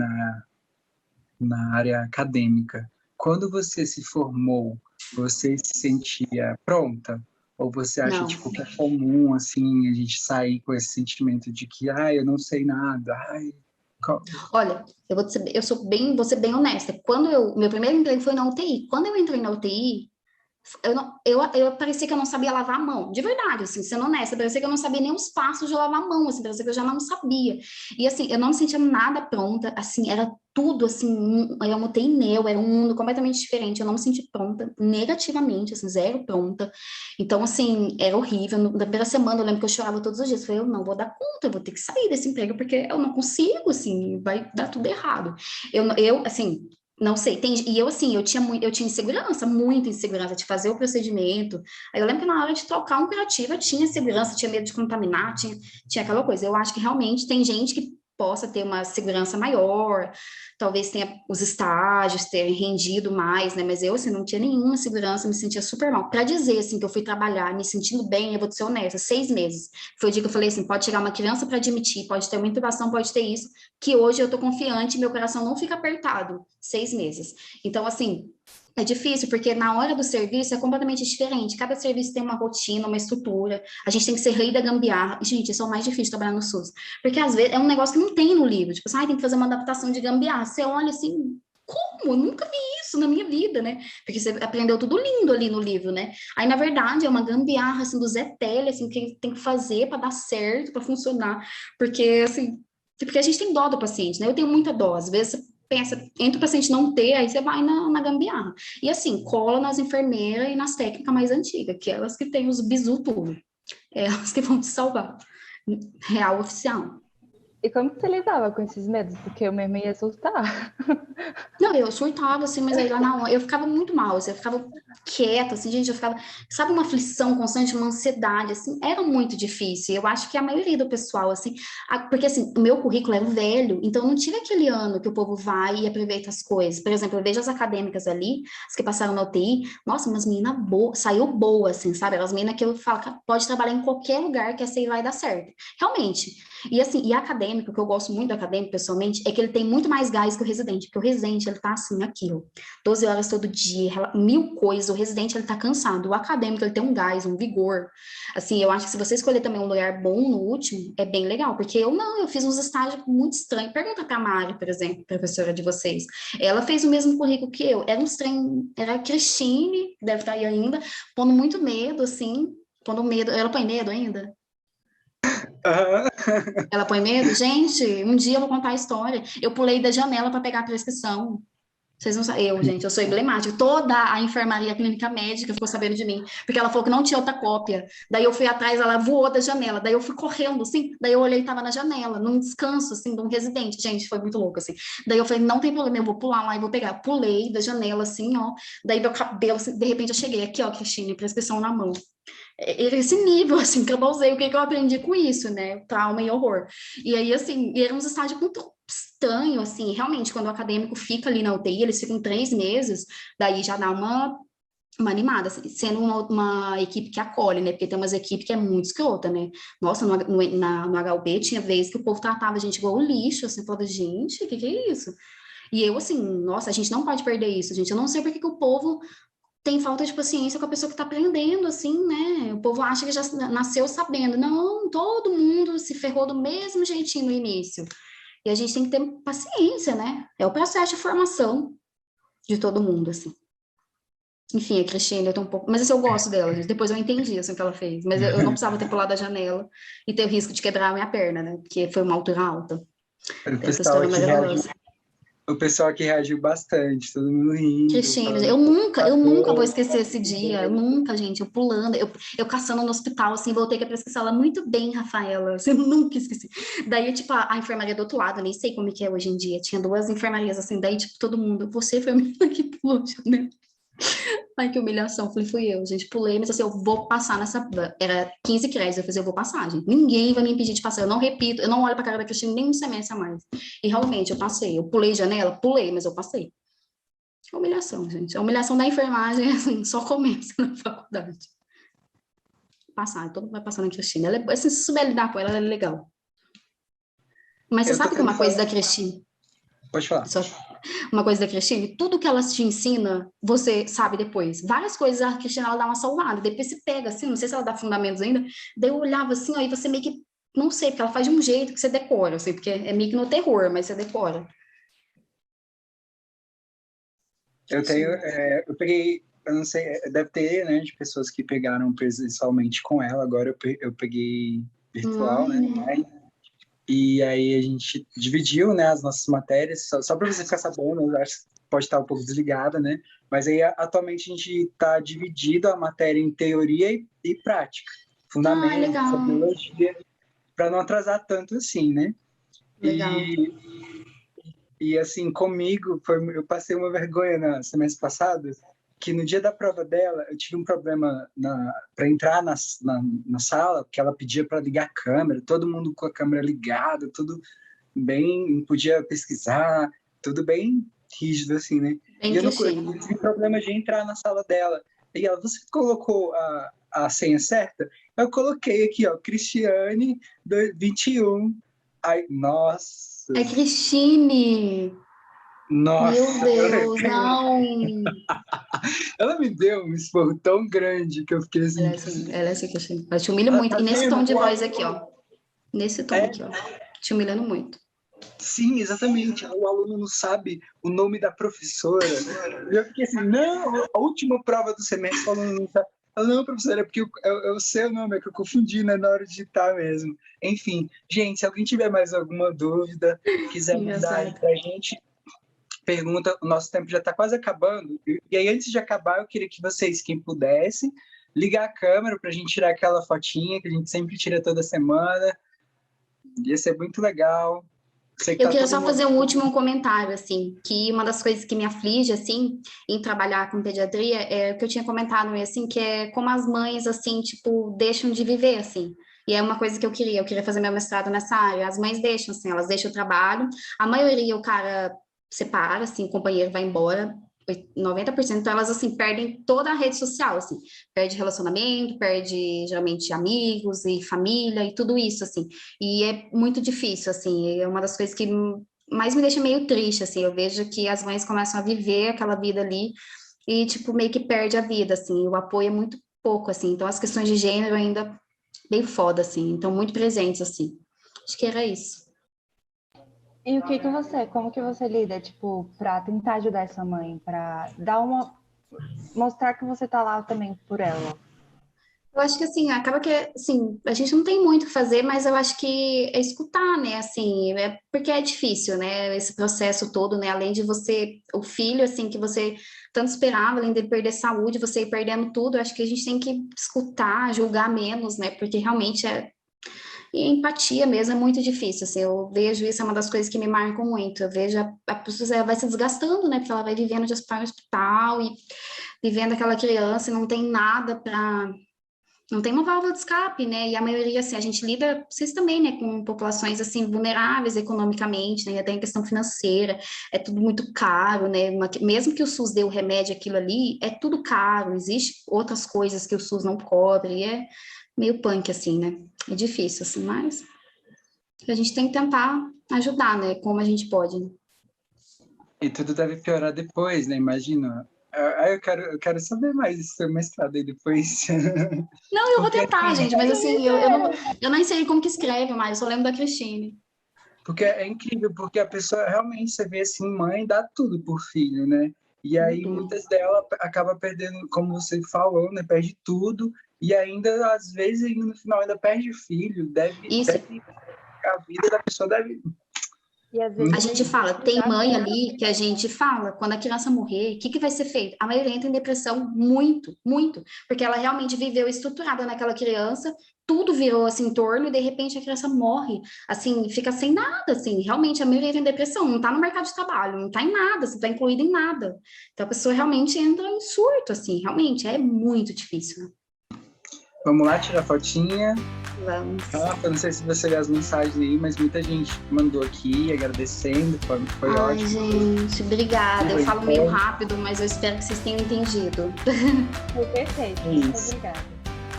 na área acadêmica. Quando você se formou, você se sentia pronta? Ou você acha Não. tipo, que é comum assim, a gente sair com esse sentimento de que eu não sei nada? Olha, vou ser bem honesta. Meu primeiro emprego foi na UTI. Quando eu entrei na UTI, eu parecia que eu não sabia lavar a mão, de verdade, assim, sendo honesta, parecia que eu não sabia nem os passos de lavar a mão, assim, parecia que eu já não sabia. E assim, eu não me sentia nada pronta, assim, era tudo assim, eu mudei era um mundo completamente diferente, eu não me senti pronta, negativamente, assim, zero pronta. Então, assim, era horrível. Na primeira semana eu lembro que eu chorava todos os dias. Eu falei, eu não vou dar conta, eu vou ter que sair desse emprego, porque eu não consigo, assim, vai dar tudo errado. Assim, não sei, e eu assim, eu tinha insegurança, muita insegurança de fazer o procedimento. Aí eu lembro que na hora de trocar um curativo eu tinha insegurança, tinha medo de contaminar, tinha aquela coisa. Eu acho que realmente tem gente que possa ter uma segurança maior, talvez tenha os estágios terem rendido mais, né? Mas eu, assim, não tinha nenhuma segurança, me sentia super mal. Para dizer, assim, que eu fui trabalhar me sentindo bem, eu vou te ser honesta, 6 meses. Foi o dia que eu falei assim, pode chegar uma criança para admitir, pode ter uma intubação, pode ter isso, que hoje eu tô confiante, meu coração não fica apertado. 6 meses. Então, assim, é difícil, porque na hora do serviço é completamente diferente. Cada serviço tem uma rotina, uma estrutura. A gente tem que ser rei da gambiarra. E, gente, isso é o mais difícil de trabalhar no SUS. Porque, às vezes, é um negócio que não tem no livro. Tipo assim, tem que fazer uma adaptação de gambiarra. Você olha assim, como? Eu nunca vi isso na minha vida, né? Porque você aprendeu tudo lindo ali no livro, né? Aí, na verdade, é uma gambiarra, assim, do Zé Tele, assim, que tem que fazer para dar certo, para funcionar. Porque, assim, porque a gente tem dó do paciente, né? Eu tenho muita dó. Às vezes, você pensa, entre o paciente não ter, aí você vai na gambiarra. E assim, cola nas enfermeiras e nas técnicas mais antigas, que elas que têm os bizu tudo. Elas que vão te salvar. Real oficial. E como que você lidava com esses medos? Porque eu mesmo ia surtar. Não, eu surtava, assim, mas aí lá na hora, eu ficava muito mal, assim, eu ficava quieta, assim, gente, eu ficava, sabe, uma aflição constante, uma ansiedade, assim, era muito difícil. Eu acho que a maioria do pessoal, assim, porque, assim, o meu currículo é velho, então não tive aquele ano que o povo vai e aproveita as coisas. Por exemplo, eu vejo as acadêmicas ali, as que passaram na UTI, nossa, umas meninas boas, saiu boa, assim, sabe? Aquelas meninas que eu falo que pode trabalhar em qualquer lugar que essa aí vai dar certo. Realmente. E assim, e acadêmico, que eu gosto muito do acadêmico pessoalmente, é que ele tem muito mais gás que o residente, porque o residente, ele tá assim, aquilo, 12 horas todo dia, 1000 coisas, o residente, ele tá cansado, o acadêmico, ele tem um gás, um vigor, assim, eu acho que se você escolher também um lugar bom no último, é bem legal, porque eu fiz uns estágios muito estranhos, pergunta pra Mari, por exemplo, professora de vocês, ela fez o mesmo currículo que eu, era um trem, era a Cristine, deve estar aí ainda, pondo muito medo, assim, pondo medo, ela põe medo ainda? Ela põe medo? Gente, um dia eu vou contar a história. Eu pulei da janela para pegar a prescrição. Vocês não sabem. Gente, eu sou emblemática. Toda a enfermaria clínica médica ficou sabendo de mim, porque ela falou que não tinha outra cópia. Daí eu fui atrás, ela voou da janela. Daí eu fui correndo, assim. Daí eu olhei e tava na janela, num descanso, assim, de um residente. Gente, foi muito louco, assim. Daí eu falei, não tem problema, eu vou pular lá e vou pegar. Pulei da janela, assim, ó. Daí meu cabelo, assim, de repente eu cheguei aqui, ó, Cristine, prescrição na mão. Esse nível, assim, que eu não sei o que eu aprendi com isso, né? Trauma e horror. E aí, assim, e era uns estágios muito estranho, assim, realmente, quando o acadêmico fica ali na UTI, eles ficam 3 meses, daí já dá uma animada, assim, sendo uma equipe que acolhe, né? Porque tem umas equipes que é muito escrota, né? Nossa, no HUB tinha vez que o povo tratava a gente igual o lixo, assim, falando, gente, o que é isso? E eu, assim, nossa, a gente não pode perder isso, gente. Eu não sei por que o povo tem falta de paciência com a pessoa que está aprendendo, assim, né? O povo acha que já nasceu sabendo. Não, todo mundo se ferrou do mesmo jeitinho no início. E a gente tem que ter paciência, né? É o processo de formação de todo mundo, assim. Enfim, a Cristina, eu tô um pouco... Mas assim, eu gosto dela, gente. Depois eu entendi, assim, o que ela fez. Mas eu não precisava ter pulado da janela e ter o risco de quebrar a minha perna, né? Porque foi uma altura alta. O Essa pessoal história aqui reagiu, maravilhosa. o pessoal aqui reagiu bastante, todo mundo rindo, Cristina, falando eu nunca vou esquecer esse dia, eu nunca, gente, eu pulando, eu caçando no hospital, assim, voltei com a prescrição, ela, muito bem, Rafaela, você nunca esqueci. Daí, tipo, a enfermaria do outro lado, eu nem sei como que é hoje em dia, tinha 2 enfermarias, assim, daí, tipo, todo mundo, você foi a menina que pulou, né? Ai, que humilhação, falei, fui eu, gente, pulei, mas assim, eu vou passar nessa, era 15 créditos, eu falei, eu vou passar, gente, ninguém vai me impedir de passar, eu não repito, eu não olho pra cara da Cristina nem um semestre a mais, e realmente, eu passei, eu pulei janela, pulei, mas eu passei. É humilhação, gente. A humilhação da enfermagem, assim, só começa na faculdade. Passar, todo mundo vai passar na Cristina. Ela assim, se souber lidar com ela, ela é legal. Mas você Eu tô sabe que uma coisa da pensando... Cristina, Pode falar. só uma coisa da Cristina, tudo que ela te ensina, você sabe depois. Várias coisas a Cristina, ela dá uma salvada. Depois se pega, assim, não sei se ela dá fundamentos ainda. Daí eu olhava assim, ó, e você meio que, não sei, porque ela faz de um jeito que você decora, assim, porque é meio que no terror, mas você decora. Eu tenho, eu peguei, eu não sei, deve ter, né, de pessoas que pegaram presencialmente com ela, agora eu peguei virtual, né, Né? e aí a gente dividiu, né, as nossas matérias, só para você ficar sabendo, eu acho que pode estar um pouco desligada, né, mas aí atualmente a gente está dividido a matéria em teoria e prática, Ah, fundamento, legal. biologia, para não atrasar tanto assim, né, Legal. e assim, comigo, eu passei uma vergonha no semestre passado, que no dia da prova dela, eu tive um problema para entrar na sala, porque ela pedia para ligar a câmera, todo mundo com a câmera ligada, tudo não podia pesquisar, tudo bem rígido, assim, né? Bem e eu não clichê. tive problema de entrar na sala dela. E ela, você colocou a senha certa? Eu coloquei aqui, ó, Cristiane 21. Ai, nossa. É Cristine! Nossa. Meu Deus, não! Ela me deu um esporro tão grande que eu fiquei assim. Ela é assim, Cristine. Ela te humilha Ela muito. tá E nesse vendo? tom de voz aqui, ó. Nesse tom aqui, ó. Te humilhando muito. Sim, exatamente. O aluno não sabe o nome da professora. Eu fiquei assim, não, a última prova do semestre, o aluno não sabe. Eu, não, professora, é porque eu sei o nome, é que eu confundi, né, na hora de digitar mesmo. Enfim, gente, se alguém tiver mais alguma dúvida, quiser mandar aí pra gente, pergunta, o nosso tempo já está quase acabando. E aí, antes de acabar, eu queria que vocês, quem pudesse, ligar a câmera para a gente tirar aquela fotinha que a gente sempre tira toda semana. Ia ser muito legal. Eu queria só fazer um último comentário, assim, que uma das coisas que me aflige, assim, em trabalhar com pediatria é o que eu tinha comentado, assim, que é como as mães, assim, tipo, deixam de viver, assim. E é uma coisa que eu queria fazer meu mestrado nessa área. As mães deixam, assim, elas deixam o trabalho. A maioria, o cara separa, assim, o companheiro vai embora, 90%, então elas, assim, perdem toda a rede social, assim, perde relacionamento, perde, geralmente, amigos e família e tudo isso, assim, e é muito difícil, assim, é uma das coisas que mais me deixa meio triste, assim, eu vejo que as mães começam a viver aquela vida ali e, tipo, meio que perde a vida, assim, o apoio é muito pouco, assim, então as questões de gênero ainda bem foda, assim, então muito presentes, assim, acho que era isso. E como que você lida, tipo, pra tentar ajudar essa mãe, pra mostrar que você tá lá também por ela? Eu acho que, assim, acaba que, assim, a gente não tem muito o que fazer, mas eu acho que é escutar, né, assim, porque é difícil, né, esse processo todo, né, além de você, o filho, assim, que você tanto esperava, além de perder saúde, você ir perdendo tudo, eu acho que a gente tem que escutar, julgar menos, né, porque realmente e a empatia mesmo é muito difícil, assim, eu vejo isso, é uma das coisas que me marcam muito, eu vejo a pessoa ela vai se desgastando, né, porque ela vai vivendo de hospital em hospital e vivendo aquela criança e não tem nada para... Não tem uma válvula de escape, né, e a maioria, assim, a gente lida, vocês também, né, com populações, assim, vulneráveis economicamente, né, até em questão financeira, é tudo muito caro, né, mesmo que o SUS dê o remédio, aquilo ali, é tudo caro, existe outras coisas que o SUS não cobre, e é meio punk, assim, né, é difícil, assim, mas a gente tem que tentar ajudar, né, como a gente pode, né? E tudo deve piorar depois, né, imagina. Aí eu quero saber mais do seu mestrado aí depois. Não, eu vou Porque, tentar, assim, gente, mas assim, eu nem sei como que escreve, mas eu só lembro da Cristine. porque é incrível, porque a pessoa realmente, você vê assim, mãe dá tudo por filho, né? E aí Tudo. muitas delas acaba perdendo, como você falou, né? Perde tudo e ainda, às vezes, ainda no final ainda perde o filho, Isso. a vida da pessoa deve... E às vezes A gente fala, tem dá mãe conta. ali que a gente fala, quando a criança morrer, o que vai ser feito? A maioria entra em depressão muito, muito, porque ela realmente viveu estruturada naquela criança, tudo virou assim em torno e de repente a criança morre, assim, fica sem nada, assim, realmente a maioria entra em depressão, não tá no mercado de trabalho, não tá em nada, não tá incluída em nada. Então a pessoa realmente entra em surto, assim, realmente é muito difícil, né? Vamos lá, tirar fotinha. Vamos. Eu não sei se você lê as mensagens aí, mas muita gente mandou aqui agradecendo, foi Ai, ótimo. gente, obrigada. Eu falo meio rápido, mas eu espero que vocês tenham entendido. Foi perfeito. Muito obrigada.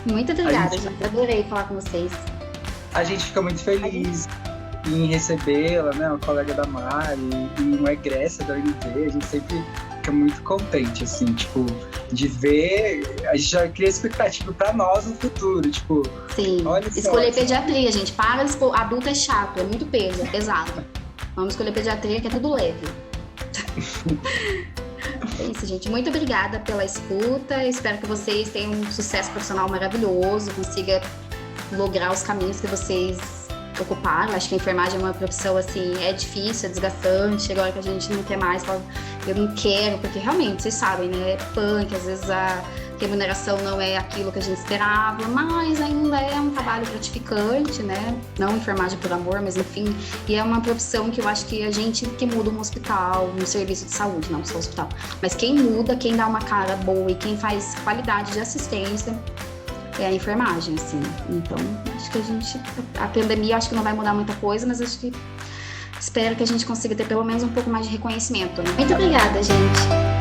Muito obrigada, gente. Adorei falar com vocês. A gente fica muito feliz em recebê-la, né? Uma colega da Mari e uma egressa da UNT. A gente sempre fica muito contente, assim, tipo, de ver. A gente já cria expectativa para nós no futuro, tipo. Sim. Olha Escolher só, pediatria, gente. Para de expor. Adulto é chato, é muito peso, é pesado. Vamos escolher pediatria, que é tudo leve. É isso, gente. Muito obrigada pela escuta. Espero que vocês tenham um sucesso profissional maravilhoso, consiga lograr os caminhos que vocês ocuparam. Acho que a enfermagem é uma profissão, assim, é difícil, é desgastante. Agora que a gente não quer mais, eu não quero, porque realmente, vocês sabem, né? É punk, às vezes a remuneração não é aquilo que a gente esperava, mas ainda é um trabalho gratificante, né? Não enfermagem por amor, mas enfim. E é uma profissão que eu acho que a gente que muda um hospital, um serviço de saúde, não só hospital. Mas quem muda, quem dá uma cara boa e quem faz qualidade de assistência é a enfermagem, assim. Então, acho que a pandemia acho que não vai mudar muita coisa, mas acho que espero que a gente consiga ter pelo menos um pouco mais de reconhecimento, né? Muito obrigada, gente!